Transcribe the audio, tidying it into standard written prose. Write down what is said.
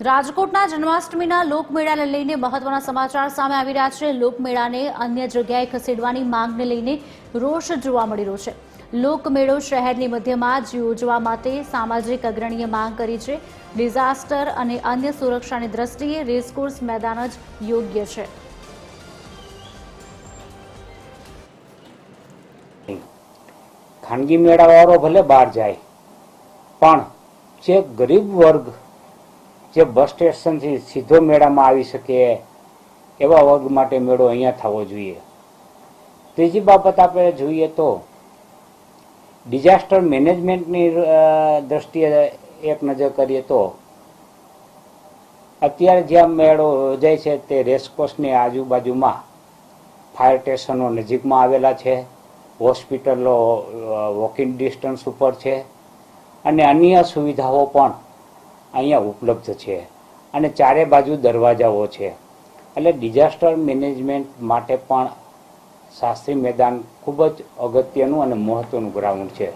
રાજકોટના જન્માષ્ટમીના લોકમેળાને લઈને મહત્વના સમાચાર સામે આવી રહ્યા છે। લોકમેળાને અન્ય જગ્યાએ ખસેડવાની માંગને લઈને રોષ જોવા મળી રહ્યો છે। લોકમેળો શહેરની મધ્યમાં જ યોજવા માટે સામાજિક અગ્રણીએ માંગ કરી છે। ડિઝાસ્ટર અને અન્ય સુરક્ષાની દ્રષ્ટિએ રેસકોર્સ મેદાન જ યોગ્ય છે। ખાનગી મેળાવાળો ભલે બહાર જાય, પણ જે ગરીબ વર્ગ જે બસ સ્ટેશનથી સીધો મેળામાં આવી શકે એવા વર્ગ માટે મેળો અહીંયા થવો જોઈએ। ત્રીજી બાબત આપણે જોઈએ તો ડિઝાસ્ટર મેનેજમેન્ટની દ્રષ્ટિએ એક નજર કરીએ તો અત્યારે જ્યાં મેળો યોજાય છે તે રેસકોર્સની આજુબાજુમાં ફાયર સ્ટેશનો નજીકમાં આવેલા છે, હોસ્પિટલો વોકિંગ ડિસ્ટન્સ ઉપર છે અને અન્ય સુવિધાઓ પણ અહીંયા ઉપલબ્ધ છે અને ચારે બાજુ દરવાજાઓ છે। એટલે ડિઝાસ્ટર મેનેજમેન્ટ માટે પણ શાસ્ત્રી મેદાન ખૂબ જ અગત્યનું અને મહત્વનું ગ્રાઉન્ડ છે।